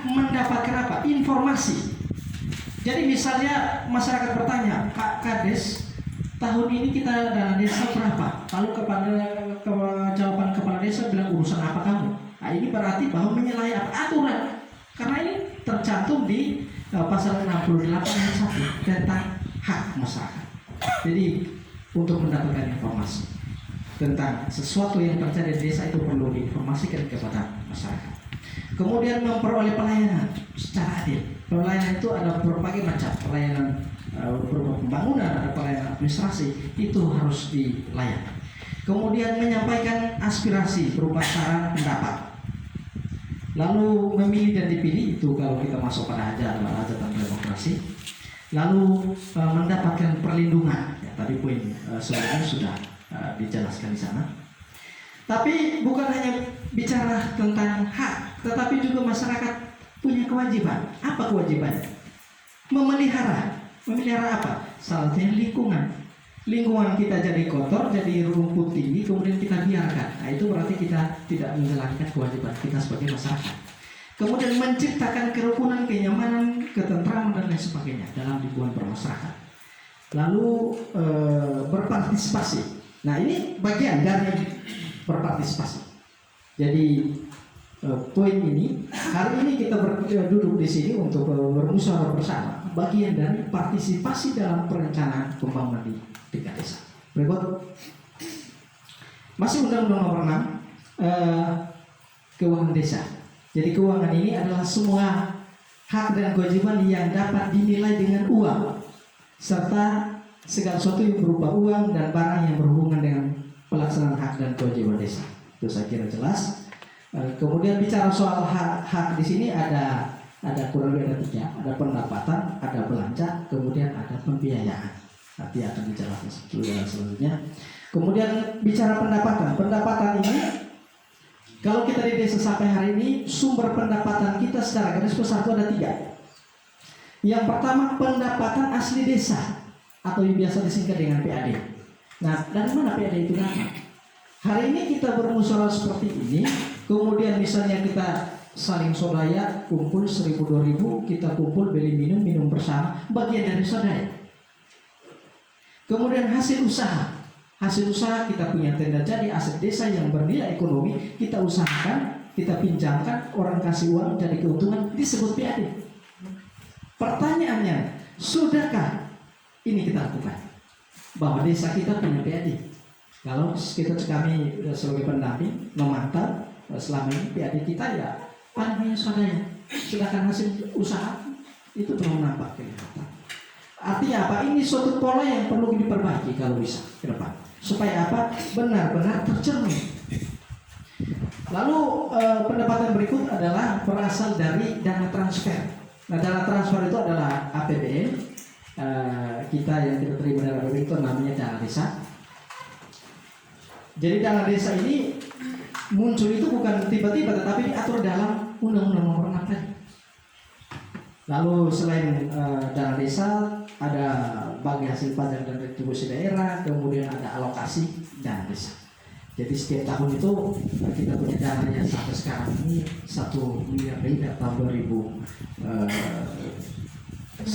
mendapatkan apa? Informasi. Jadi misalnya masyarakat bertanya, Pak Kades, tahun ini kita dana desa berapa? Lalu jawaban kepala desa bilang urusan apa kamu? Nah, ini berarti bahwa menyalahi aturan. Karena ini tercantum di pasal 68 ayat 1 tentang hak masyarakat. Jadi untuk mendapatkan informasi tentang sesuatu yang terjadi di desa itu perlu diinformasikan kepada masyarakat. Kemudian memperoleh pelayanan secara adil. Pelayanan itu ada berbagai macam pelayanan, berupa pembangunan, ada pelayanan administrasi, itu harus dilayani. Kemudian menyampaikan aspirasi berupa saran pendapat. Lalu memilih dan dipilih, itu kalau kita masuk pada hajatan demokrasi. Lalu mendapatkan perlindungan. Ya, tadi poin sebelumnya sudah dijelaskan di sana. Tapi bukan hanya bicara tentang hak, tetapi juga masyarakat punya kewajiban. Apa kewajibannya? Memelihara. Memelihara apa? Salah satunya lingkungan. Lingkungan kita jadi kotor, jadi rumput tinggi, kemudian kita biarkan. Nah, itu berarti kita tidak menjalankan kewajiban kita sebagai masyarakat. Kemudian menciptakan kerukunan, kenyamanan, ketentraman dan lain sebagainya dalam lingkungan bermasyarakat. Lalu berpartisipasi. Nah, ini bagian dari berpartisipasi. Jadi poin ini, hari ini kita duduk di sini untuk bermusyawarah bersama, bagian dari partisipasi dalam perencanaan pembangunan di tingkat desa. Berikut, masih Undang-Undang Nomor 6, keuangan desa. Jadi keuangan ini adalah semua hak dan kewajiban yang dapat dinilai dengan uang, serta segala sesuatu yang berupa uang dan barang yang berhubungan dengan pelaksanaan hak dan kewajiban desa. Itu saya kira jelas. Kemudian bicara soal hak di sini ada kurang lebih ada 3, ada pendapatan, ada belanja, kemudian ada pembiayaan. Nanti akan dijelaskan selanjutnya. Kemudian bicara pendapatan ini, kalau kita di desa sampai hari ini sumber pendapatan kita secara garis besar itu ada 3. Yang pertama pendapatan asli desa atau yang biasa disingkat dengan PAD. Nah, dari mana PAD itu datang? Hari ini kita bermusyawarah seperti ini, kemudian misalnya kita saling sodaya, kumpul 1.000-2.000, kita kumpul beli minum bersama, bagian dari sodaya. Kemudian hasil usaha kita punya tenda jadi aset desa yang bernilai ekonomi, kita usahakan, kita pinjamkan, orang kasih uang jadi keuntungan, disebut PAD. Pertanyaannya, sudahkah ini kita lakukan? Bahwa desa kita punya PAD. Kalau kami sebagai pendamping memantau selama ini PAD kita ya panen swadaya, sedangkan hasil usaha itu belum nampak kelihatan. Artinya apa? Ini suatu pola yang perlu diperbaiki kalau bisa ke depan, supaya apa? Benar-benar tercermin. Lalu pendapatan berikut adalah berasal dari dana transfer. Nah, dana transfer itu adalah APBN kita yang kita terima dari APBN itu namanya dana desa. Jadi dana desa ini muncul itu bukan tiba-tiba, tetapi diatur dalam Undang-Undang Nomor 6 tadi. Lalu selain dana desa, ada bagi hasil pajak dan retribusi daerah, kemudian ada alokasi dana desa. Jadi setiap tahun itu kita punya dana yang sampai sekarang ini 1 miliar lebih dari tahun 2019,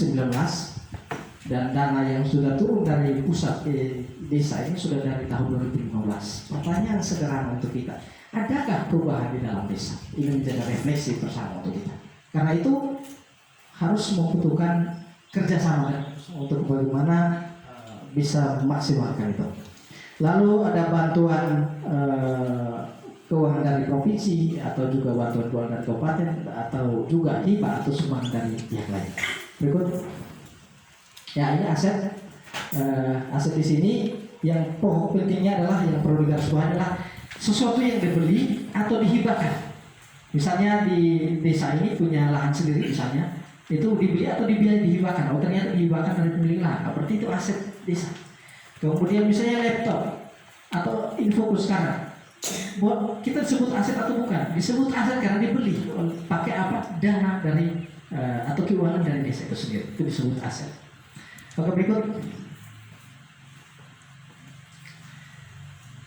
dan dana yang sudah turun dari pusat ke desa ini sudah dari tahun 2015. Pertanyaan sederhana untuk kita, adakah perubahan di dalam desa? Ini menjadi refleksi bersama untuk kita. Karena itu harus membutuhkan kerjasama untuk bagaimana bisa memaksimalkan itu. Lalu ada bantuan keuangan dari provinsi atau juga bantuan keuangan dari kabupaten atau juga hibah atau sumbangan dari pihak lain. Berikut, ya ini aset di sini yang pokok pentingnya adalah yang perlu digarisbawahi adalah sesuatu yang dibeli atau dihibahkan. Misalnya di desa ini punya lahan sendiri misalnya, itu dibeli atau dihibahkan. Oh ternyata dihibahkan dari pemilik lahan, berarti itu aset desa. Kemudian misalnya laptop atau infobus sekarang, kita sebut aset atau bukan? Disebut aset karena dibeli. Pakai apa? Dana dari atau keuangan dari desa itu sendiri, itu disebut aset. Oke, berikut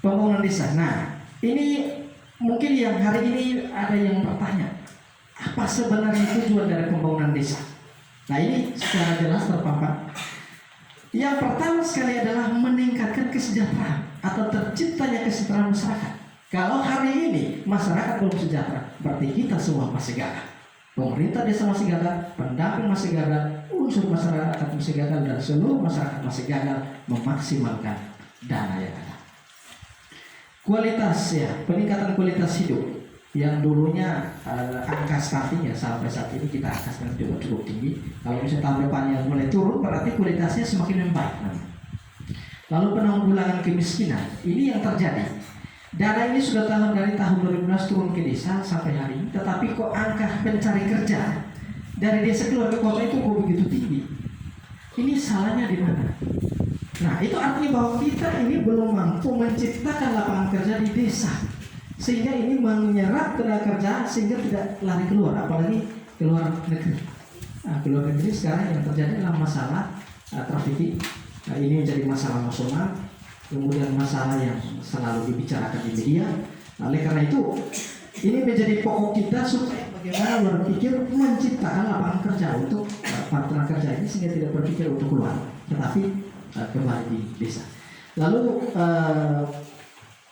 pembangunan desa. Nah, ini mungkin yang hari ini ada yang bertanya, Apa sebenarnya tujuan dari pembangunan desa? Nah, ini secara jelas terpampang. Yang pertama sekali adalah meningkatkan kesejahteraan atau terciptanya kesejahteraan masyarakat. Kalau hari ini masyarakat belum sejahtera, berarti kita semua masih gagal. Pemerintah desa masih gagal, pendamping masih gagal, unsur masyarakat masih gagal, dan seluruh masyarakat masih gagal memaksimalkan dana yang ada. Kualitas ya, peningkatan kualitas hidup yang dulunya angka stuntingnya sampai saat ini kita angka juga cukup tinggi. Kalau misalnya tahun depannya mulai turun, berarti kualitasnya semakin membaik. Lalu penanggulangan kemiskinan, ini yang terjadi. Dana ini sudah dari tahun 2012 turun ke desa sampai hari ini, tetapi kok angka pencari kerja dari desa keluar ke kota itu kok begitu tinggi? Ini salahnya di mana? Nah, itu artinya bahwa kita ini belum mampu menciptakan lapangan kerja di desa, sehingga ini menyerap tenaga kerja sehingga tidak lari keluar, apalagi keluar negeri. Nah, keluar negeri sekarang yang terjadi adalah masalah trafficking. Nah, ini menjadi masalah nasional, kemudian masalah yang selalu dibicarakan di media. Oleh karena itu, ini menjadi pokok kita supaya bagaimana berpikir menciptakan lapangan kerja untuk para tenaga kerja ini sehingga tidak berpikir untuk keluar, tetapi kembali di desa. Lalu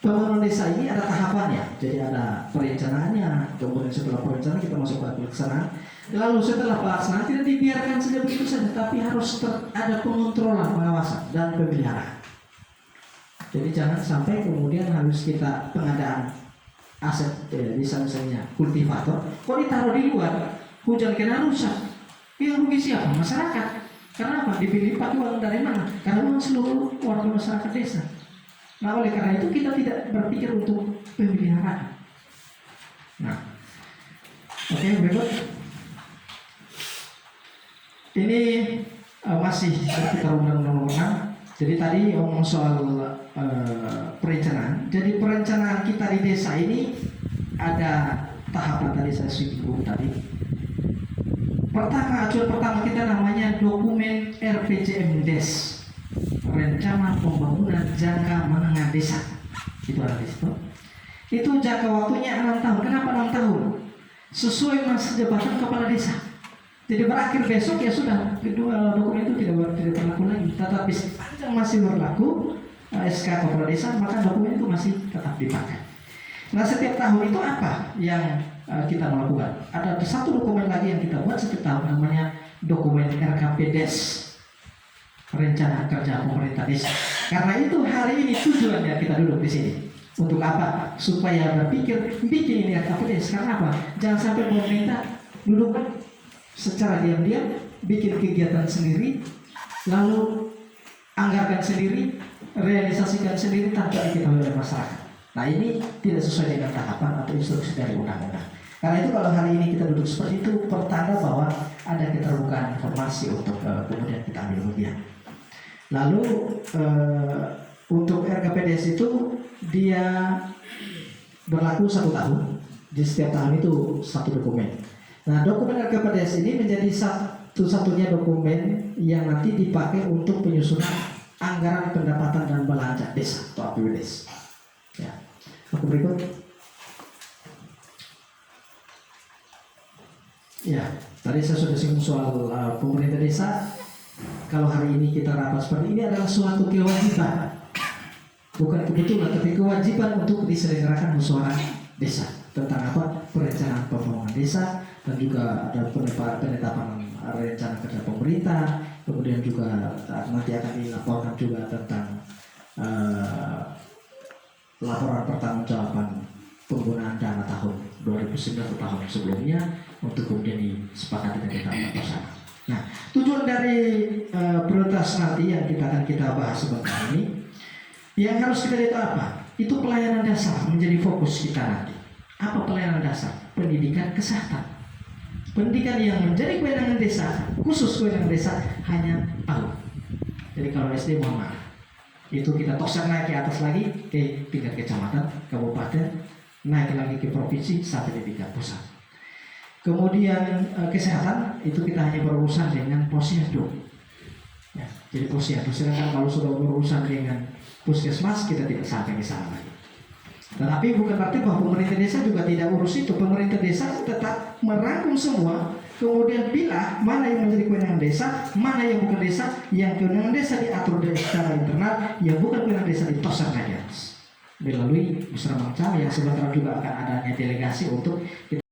pembangunan desa ini ada tahapannya, jadi ada perencanaannya, kemudian setelah perencanaan kita masuk ke pelaksanaan, lalu setelah pelaksanaan tidak dibiarkan saja begitu saja, tapi harus ada pengontrolan, pengawasan, dan pemeliharaan. Jadi jangan sampai kemudian harus kita pengadaan aset misalnya kultivator, kok ditaruh di luar, hujan kena rusak, yang rugi siapa? Masyarakat. Karena apa? Dipilih pakai uang dari mana? Karena uang seluruh warga masyarakat desa. Nah, oleh karena itu kita tidak berpikir untuk pemeliharaan. Nah, oke, berikut. Ini masih seputar undang-undang. Jadi tadi ngomong soal perencanaan. Jadi perencanaan kita di desa ini ada tahapan tadi saya singgung tadi. Pertama, acuan pertama kita namanya dokumen RPJMDes. Rencana Pembangunan Jangka Menengah Desa. Itu ada di situ. Itu jangka waktunya 6 tahun. Kenapa 6 tahun? Sesuai masa jabatan kepala desa. Jadi berakhir besok ya sudah, kedua dokumen itu tidak berlaku lagi. Tetapi sepanjang masih berlaku SK kepala desa, maka dokumen itu masih tetap dipakai. Nah, setiap tahun itu apa yang kita melakukan? Ada satu dokumen lagi yang kita buat setiap tahun, namanya dokumen RKPDes. Rencana Kerja Pemerintah Desa. Karena itu hari ini tujuannya kita duduk di sini. Untuk apa? Supaya berpikir bikin ini RKPDes. Karena apa? Jangan sampai pemerintah duduk secara diam-diam bikin kegiatan sendiri, lalu anggarkan sendiri, realisasikan sendiri tanpa diketahui oleh masyarakat. Nah, ini tidak sesuai dengan tahapan atau instruksi dari undang-undang. Karena itu kalau hari ini kita duduk seperti itu, pertanda bahwa ada keterbukaan informasi untuk kemudian kita ambil bagian. Lalu untuk RKPDes itu dia berlaku 1 tahun. Di setiap tahun itu 1 dokumen. Nah, dokumen RKPDes ini menjadi satu-satunya dokumen yang nanti dipakai untuk penyusunan anggaran pendapatan dan belanja desa atau APBDes. Ya, aku berikut. Ya, tadi saya sudah singgung soal pemerintah desa. Kalau hari ini kita rapat seperti ini adalah suatu kewajiban, bukan kebetulan, tapi kewajiban untuk diselenggarakan musyawarah desa tentang apa? Perencanaan pembangunan desa, dan juga ada penetapan rencana kerja pemerintah. Kemudian juga nanti akan dilaporkan juga tentang laporan pertanggungjawaban penggunaan dana tahun 2009 tahun sebelumnya untuk kemudian disepakati dengan kita bersama. Nah, tujuan dari prioritas nanti yang kita bahas sebentar ini, yang harus kita lihat apa? Itu pelayanan dasar menjadi fokus kita nanti. Apa pelayanan dasar? Pendidikan, kesehatan. Pendidikan yang menjadi kewenangan desa, khusus kewenangan desa hanya PAUD. Jadi kalau SD mohon maaf, itu kita toksir naik ke atas lagi ke tingkat kecamatan, kabupaten, naik lagi ke provinsi sampai di tingkat pusat. Kemudian kesehatan itu kita hanya berurusan dengan posyandu. Ya, jadi posyandu. Sedangkan kalau sudah berurusan dengan puskesmas kita tidak sampai ke sana lagi. Tetapi bukan berarti bahwa pemerintah desa juga tidak urus itu. Pemerintah desa tetap merangkum semua, kemudian pilih mana yang menjadi kewenangan desa, mana yang bukan desa, yang kewenangan desa diatur secara internal, yang bukan kewenangan desa ditoskan lagi atas melalui musyawarah yang sebentar juga akan adanya delegasi untuk